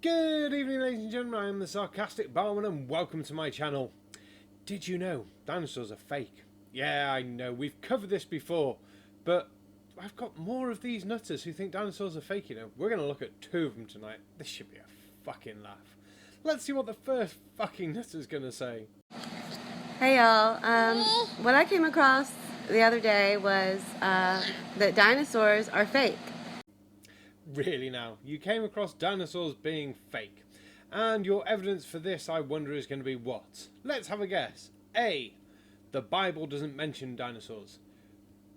Good evening, ladies and gentlemen. I am the Sarcastic Barman and welcome to my channel. Did you know dinosaurs are fake? Yeah, I know. We've covered this before, but I've got more of these nutters who think dinosaurs are fake, you know. We're going to look at two of them tonight. This should be a fucking laugh. Let's see what the first fucking nutter's going to say. Hey y'all, what I came across the other day was that dinosaurs are fake. Really now, you came across dinosaurs being fake. And your evidence for this, I wonder, is going to be what? Let's have a guess. A. The Bible doesn't mention dinosaurs.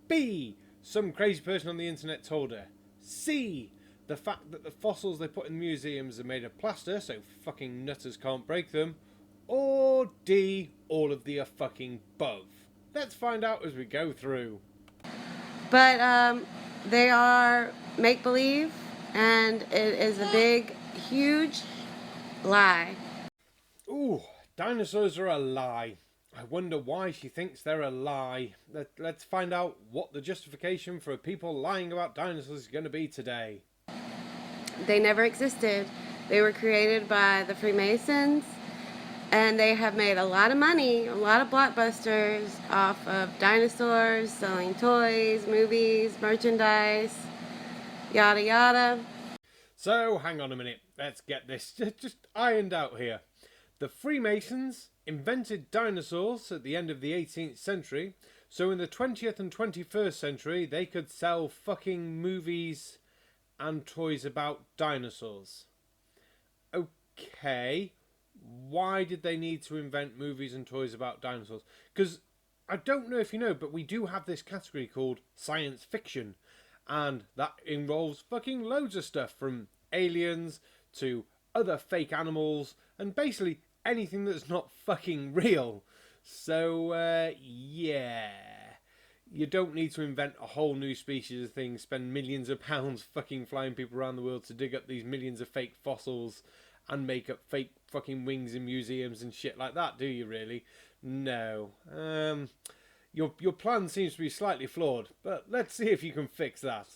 B. Some crazy person on the internet told her. C. The fact that the fossils they put in museums are made of plaster, so fucking nutters can't break them. Or D. All of the fucking above. Let's find out as we go through. But they are make-believe, and it is a big, huge lie. Ooh, dinosaurs are a lie. I wonder why she thinks they're a lie. Let's find out what the justification for people lying about dinosaurs is going to be today. They never existed. They were created by the Freemasons, and they have made a lot of money, a lot of blockbusters off of dinosaurs, selling toys, movies, merchandise, yada yada. So, hang on a minute. Let's get this just ironed out here. The Freemasons invented dinosaurs at the end of the 18th century, so in the 20th and 21st century they could sell fucking movies and toys about dinosaurs. Okay, why did they need to invent movies and toys about dinosaurs? Because I don't know if you know, but we do have this category called science fiction, and that involves fucking loads of stuff, from aliens to other fake animals and basically anything that's not fucking real. So yeah, you don't need to invent a whole new species of thing, spend millions of pounds fucking flying people around the world to dig up these millions of fake fossils and make up fake fucking wings in museums and shit like that, do you really? No. Your plan seems to be slightly flawed, but let's see if you can fix that.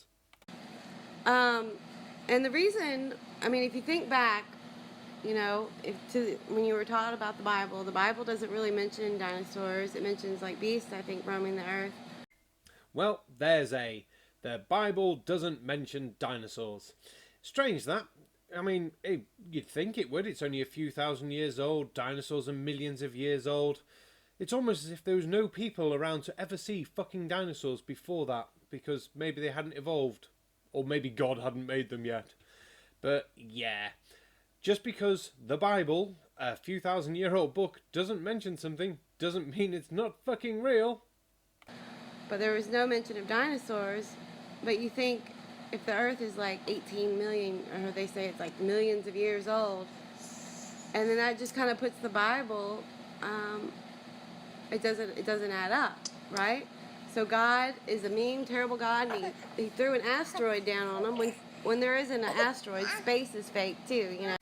And the reason, I mean, if you think back, you know, when you were taught about the Bible doesn't really mention dinosaurs. It mentions like beasts, I think, roaming the earth. Well, there's A. The Bible doesn't mention dinosaurs. Strange that. I mean, you'd think it would. It's only a few thousand years old. Dinosaurs are millions of years old. It's almost as if there was no people around to ever see fucking dinosaurs before that, because maybe they hadn't evolved. Or maybe God hadn't made them yet. But yeah, just because the Bible, a few thousand-year-old book, doesn't mention something, doesn't mean it's not fucking real. But there was no mention of dinosaurs. But you think if the earth is like 18 million, or they say it's like millions of years old, and then that just kind of puts the Bible, it doesn't add up, right? So God is a mean, terrible God, and he threw an asteroid down on them. When there isn't an asteroid, space is fake too, you know.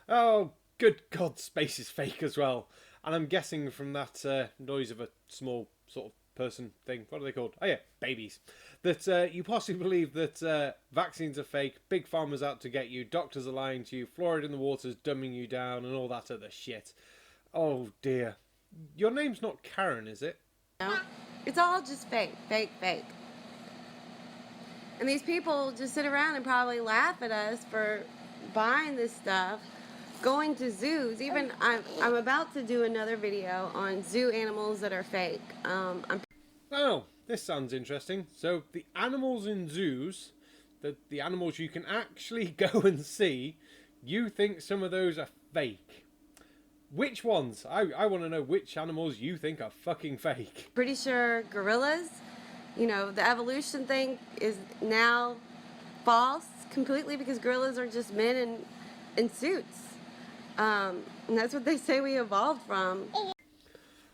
Oh, good God, space is fake as well. And I'm guessing from that noise of a small sort of person thing, what are they called? Oh yeah, babies. That you possibly believe that vaccines are fake, big pharma's out to get you, doctors are lying to you, fluoride in the water's dumbing you down, and all that other shit. Oh dear. Your name's not Karen, is it? No. It's all just fake. And these people just sit around and probably laugh at us for buying this stuff, going to zoos. Even I'm about to do another video on zoo animals that are fake. Oh, this sounds interesting. So the animals in zoos, the animals you can actually go and see, you think some of those are fake. Which ones? I want to know which animals you think are fucking fake. Pretty sure gorillas, you know, the evolution thing is now false completely, because gorillas are just men in suits. And that's what they say we evolved from.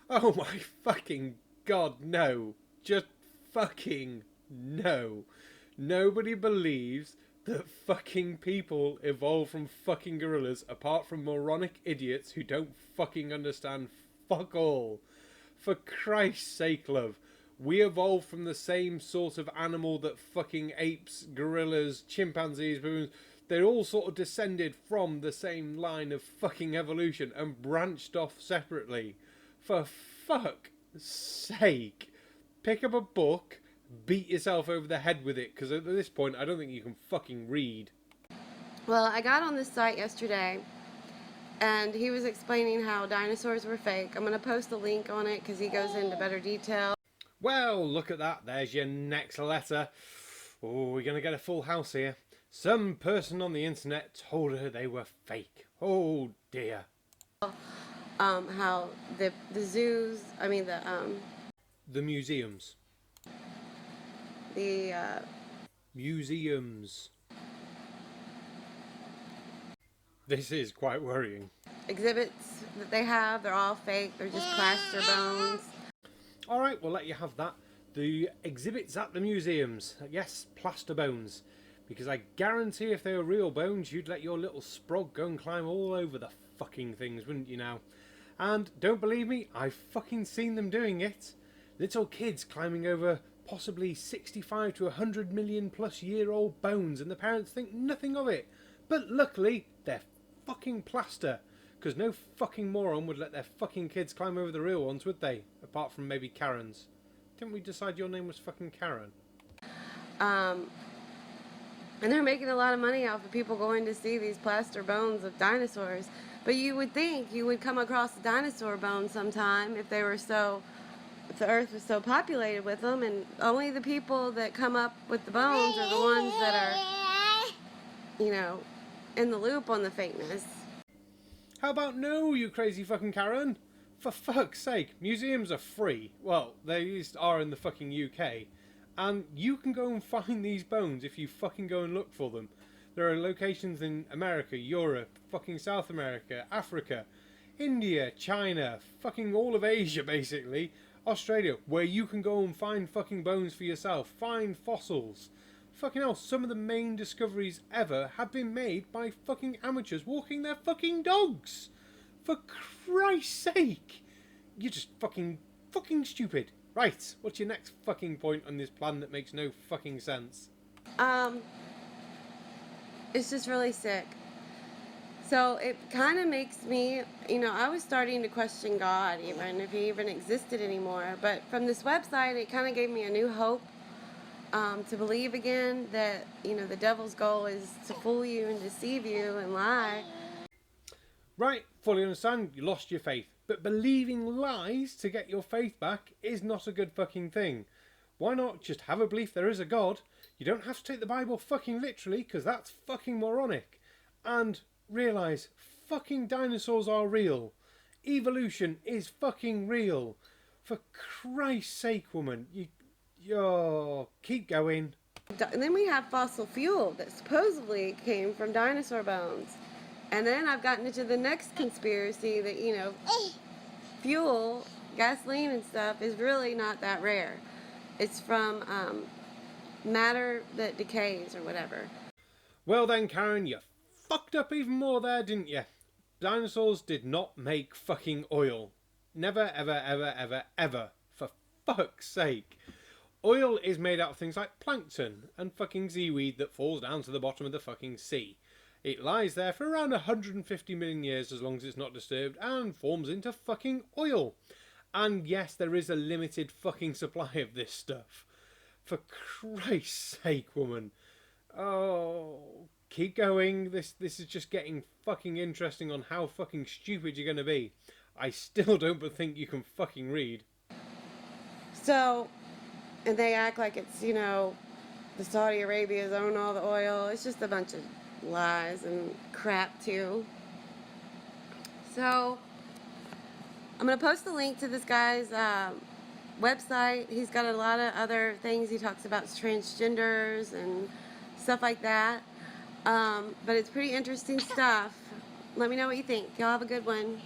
Oh my fucking God, no. Just fucking no. Nobody believes that fucking people evolved from fucking gorillas, apart from moronic idiots who don't fucking understand fuck all. For Christ's sake, love, we evolved from the same sort of animal that fucking apes, gorillas, chimpanzees, baboons, They all sort of descended from the same line of fucking evolution and branched off separately. For fuck's sake. Pick up a book, beat yourself over the head with it, because at this point I don't think you can fucking read. Well, I got on this site yesterday, and he was explaining how dinosaurs were fake. I'm going to post a link on it because he goes into better detail. Well, look at that. There's your next letter. Oh, we're going to get a full house here. Some person on the internet told her they were fake. Oh, dear. How the zoos, I mean the museums. The museums. This is quite worrying. Exhibits that they have, they're all fake. They're just plaster bones. Alright, we'll let you have that. The exhibits at the museums. Yes, plaster bones. Because I guarantee if they were real bones, you'd let your little sprog go and climb all over the fucking things, wouldn't you now? And don't believe me, I've fucking seen them doing it. Little kids climbing over possibly 65 to 100 million plus year old bones, and the parents think nothing of it. But luckily, they're fucking plaster. Because no fucking moron would let their fucking kids climb over the real ones, would they? Apart from maybe Karen's. Didn't we decide your name was fucking Karen? And they're making a lot of money off of people going to see these plaster bones of dinosaurs. But you would think you would come across a dinosaur bone sometime if they were so, if the earth was so populated with them, and only the people that come up with the bones are the ones that are, you know, in the loop on the fakeness. How about no, you crazy fucking Karen? For fuck's sake, museums are free. Well, they at least are in the fucking UK. And you can go and find these bones if you fucking go and look for them. There are locations in America, Europe, fucking South America, Africa, India, China, fucking all of Asia basically, Australia, where you can go and find fucking bones for yourself, find fossils. Fucking hell, some of the main discoveries ever have been made by fucking amateurs walking their fucking dogs. For Christ's sake. You're just fucking stupid. Right, what's your next fucking point on this plan that makes no fucking sense? It's just really sick. So it kind of makes me, you know, I was starting to question God, even if he even existed anymore. But from this website, it kind of gave me a new hope to believe again that, you know, the devil's goal is to fool you and deceive you and lie. Right, fully understand, you lost your faith. But believing lies to get your faith back is not a good fucking thing. Why not just have a belief there is a God? You don't have to take the Bible fucking literally, because that's fucking moronic. And realise, fucking dinosaurs are real. Evolution is fucking real. For Christ's sake, woman, you're... keep going. And then we have fossil fuel that supposedly came from dinosaur bones. And then I've gotten into the next conspiracy that, you know, fuel, gasoline and stuff is really not that rare. It's from matter that decays or whatever. Well then, Karen, you fucked up even more there, didn't you? Dinosaurs did not make fucking oil. Never, ever, ever, ever, ever. For fuck's sake. Oil is made out of things like plankton and fucking seaweed that falls down to the bottom of the fucking sea. It lies there for around 150 million years as long as it's not disturbed and forms into fucking oil. And yes, there is a limited fucking supply of this stuff. For Christ's sake, woman. Oh, keep going. This is just getting fucking interesting on how fucking stupid you're going to be. I still don't think you can fucking read. So, and they act like it's, you know, the Saudi Arabia's own all the oil. It's just a bunch of lies and crap too. So I'm gonna post the link to this guy's website. He's got a lot of other things. He talks about transgenders and stuff like that, but it's pretty interesting stuff. Let me know what you think. Y'all have a good one.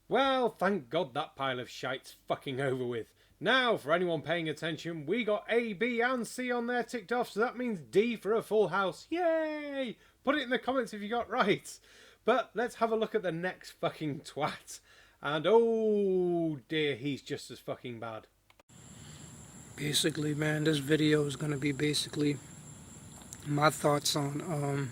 Well, thank God that pile of shite's fucking over with. Now, for anyone paying attention, we got A, B and C on there ticked off, so that means D for a full house. Yay! Put it in the comments if you got right. But let's have a look at the next fucking twat. And oh dear, he's just as fucking bad. Basically, man, this video is going to be basically My thoughts on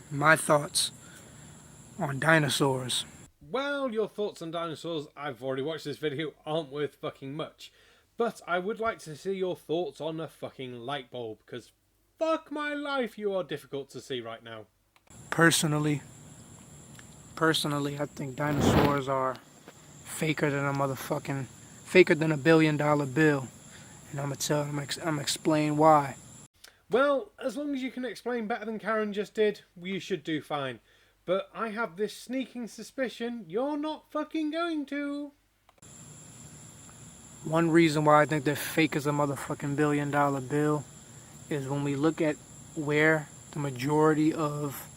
dinosaurs. Well, your thoughts on dinosaurs, I've already watched this video, aren't worth fucking much. But I would like to see your thoughts on a fucking light bulb, because fuck my life, you are difficult to see right now. Personally, I think dinosaurs are faker than a $1 billion bill, and I'm gonna explain why. Well, as long as you can explain better than Karen just did, you should do fine. But I have this sneaking suspicion you're not fucking going to. One reason why I think they're fake as a $1 billion bill is when we look at where the majority of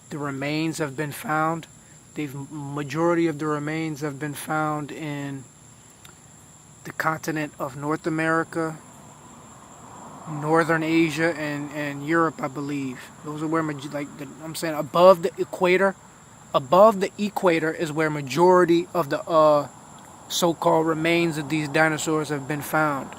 the remains have been found. The majority of the remains have been found in the continent of North America, Northern Asia, and Europe, I believe. Those are where, I'm saying, above the equator. Above the equator is where majority of the so-called remains of these dinosaurs have been found.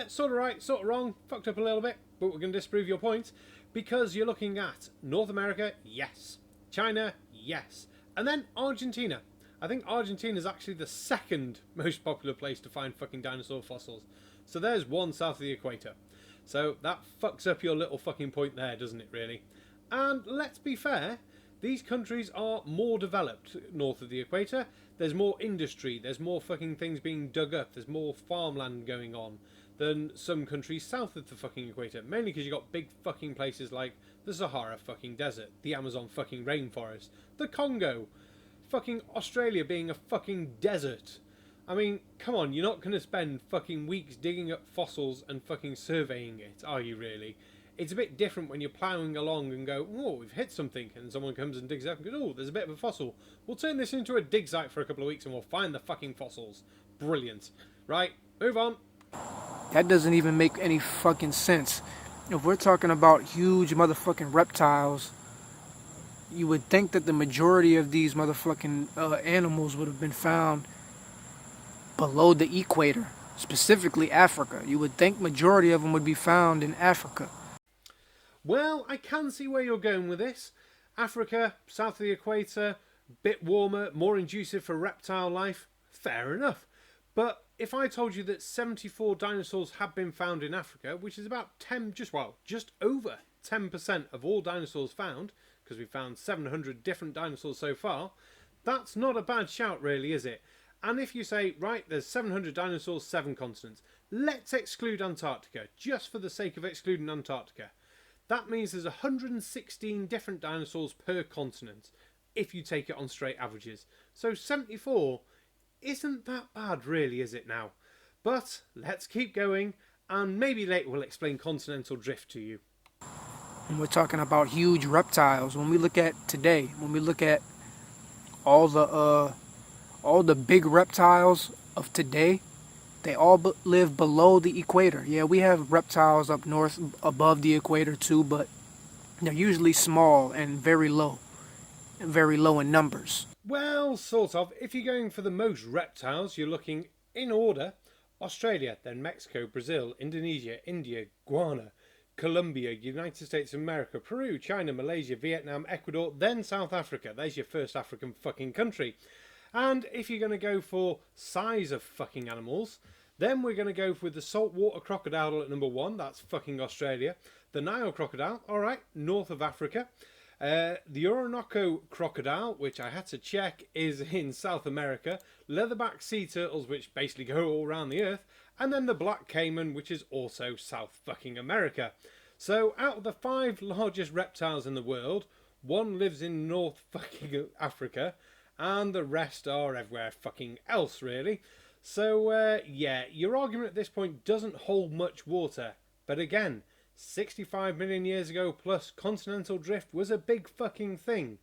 Sort of right, sort of wrong, fucked up a little bit, but we're going to disprove your point, because you're looking at North America, yes. China, yes. And then Argentina. I think Argentina is actually the second most popular place to find fucking dinosaur fossils. So there's one south of the equator. So that fucks up your little fucking point there, doesn't it, really? And let's be fair, these countries are more developed north of the equator. There's more industry, there's more fucking things being dug up, there's more farmland going on than some countries south of the fucking equator. Mainly because you've got big fucking places like the Sahara fucking desert, the Amazon fucking rainforest, the Congo, fucking Australia being a fucking desert. I mean, come on, you're not going to spend fucking weeks digging up fossils and fucking surveying it, are you really? It's a bit different when you're ploughing along and go, oh, we've hit something, and someone comes and digs up and goes, oh, there's a bit of a fossil. We'll turn this into a dig site for a couple of weeks and we'll find the fucking fossils. Brilliant. Right, move on. That doesn't even make any fucking sense. If we're talking about huge motherfucking reptiles, you would think that the majority of these motherfucking animals would have been found below the equator, specifically Africa. You would think majority of them would be found in Africa. Well, I can see where you're going with this. Africa, south of the equator, bit warmer, more conducive for reptile life. Fair enough. But if I told you that 74 dinosaurs have been found in Africa, which is about just over 10% of all dinosaurs found, because we've found 700 different dinosaurs so far, that's not a bad shout really, is it? And if you say, right, there's 700 dinosaurs, 7 continents, let's exclude Antarctica, just for the sake of excluding Antarctica. That means there's 116 different dinosaurs per continent, if you take it on straight averages. So 74 isn't that bad really, is it now? But let's keep going, and maybe later we'll explain continental drift to you. And we're talking about huge reptiles. When we look at today, when we look at all the big reptiles of today, they all live below the equator. Yeah, we have reptiles up north above the equator too, but they're usually small and very low in numbers. Well, sort of. If you're going for the most reptiles, you're looking in order: Australia, then Mexico, Brazil, Indonesia, India, Guyana, Colombia, United States of America, Peru, China, Malaysia, Vietnam, Ecuador, then South Africa. There's your first African fucking country. And if you're going to go for size of fucking animals, then we're going to go with the saltwater crocodile at number 1. That's fucking Australia. The Nile crocodile, alright, north of Africa. The Orinoco crocodile, which I had to check, is in South America. Leatherback sea turtles, which basically go all around the earth. And then the black caiman, which is also South fucking America. So out of the 5 largest reptiles in the world, 1 lives in North fucking Africa, and the rest are everywhere fucking else, really. So, yeah, your argument at this point doesn't hold much water. But again, 65 million years ago plus, continental drift was a big fucking thing.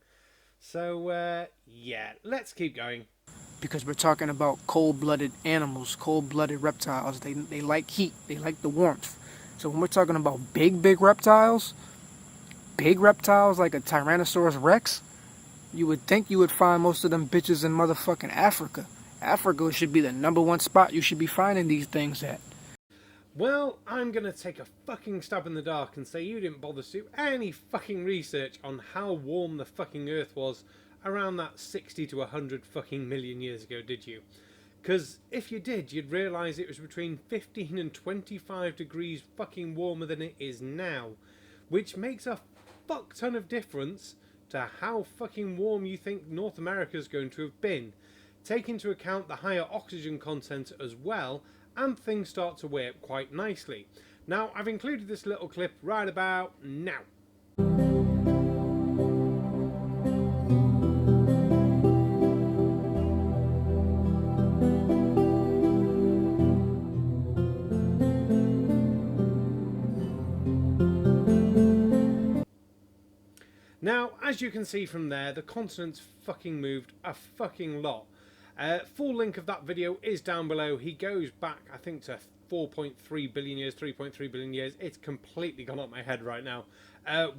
So, yeah, let's keep going. Because we're talking about cold-blooded animals, cold-blooded reptiles. They like heat. They like the warmth. So when we're talking about big reptiles like a Tyrannosaurus Rex, you would think you would find most of them bitches in motherfucking Africa. Africa should be the number 1 spot you should be finding these things at. Well, I'm going to take a fucking stab in the dark and say you didn't bother to do any fucking research on how warm the fucking Earth was around that 60 to 100 fucking million years ago, did you? Because if you did, you'd realise it was between 15 and 25 degrees fucking warmer than it is now, which makes a fuck ton of difference to how fucking warm you think North America's going to have been. Take into account the higher oxygen content as well, and things start to weigh up quite nicely. Now, I've included this little clip right about now. Now, as you can see from there, the continents fucking moved a fucking lot. Full link of that video is down below. He goes back, I think, to 4.3 billion years, 3.3 billion years. It's completely gone up my head right now.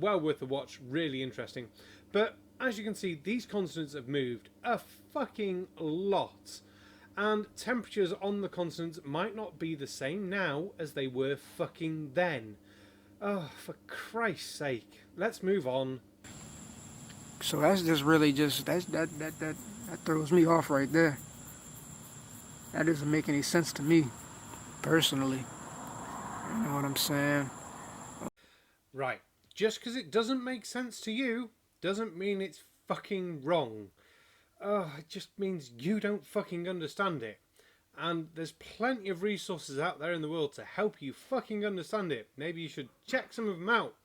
Well worth a watch, really interesting. But as you can see, these continents have moved a fucking lot. And temperatures on the continents might not be the same now as they were fucking then. Oh, for Christ's sake. Let's move on. So that's just really just that throws me off right there. That doesn't make any sense to me, personally. You know what I'm saying? Right. Just because it doesn't make sense to you doesn't mean it's fucking wrong. It just means you don't fucking understand it. And there's plenty of resources out there in the world to help you fucking understand it. Maybe you should check some of them out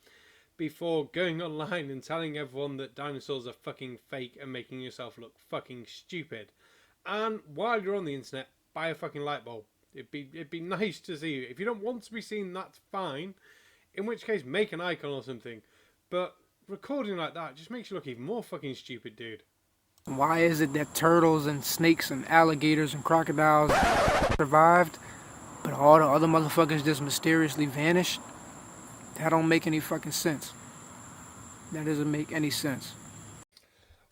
before going online and telling everyone that dinosaurs are fucking fake and making yourself look fucking stupid. And while you're on the internet, buy a fucking light bulb. It'd be nice to see you. If you don't want to be seen, that's fine. In which case, make an icon or something. But recording like that just makes you look even more fucking stupid, dude. Why is it that turtles and snakes and alligators and crocodiles survived, but all the other motherfuckers just mysteriously vanished? That don't make any fucking sense. That doesn't make any sense.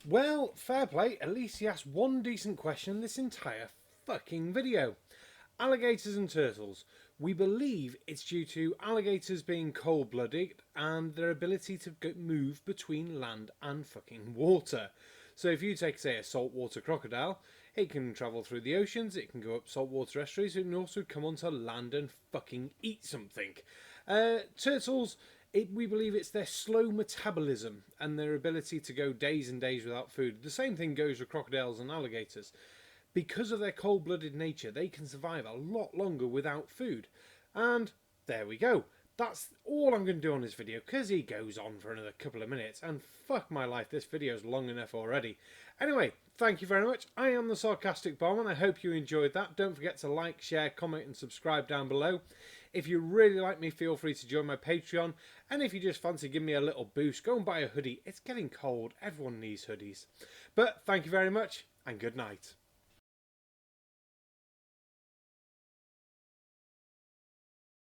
Well, fair play. At least he asked one decent question in this entire fucking video. Alligators and turtles. We believe it's due to alligators being cold-blooded and their ability to move between land and fucking water. So if you take, say, a saltwater crocodile, it can travel through the oceans, it can go up saltwater estuaries, and also come onto land and fucking eat something. Turtles, we believe it's their slow metabolism and their ability to go days and days without food. The same thing goes with crocodiles and alligators. Because of their cold-blooded nature, they can survive a lot longer without food. And there we go. That's all I'm going to do on this video, because he goes on for another couple of minutes, and fuck my life, this video's long enough already. Anyway, thank you very much. I am the Sarcastic Bomb, and I hope you enjoyed that. Don't forget to like, share, comment, and subscribe down below. If you really like me, feel free to join my Patreon, and if you just fancy giving me a little boost, go and buy a hoodie. It's getting cold. Everyone needs hoodies. But thank you very much, and good night.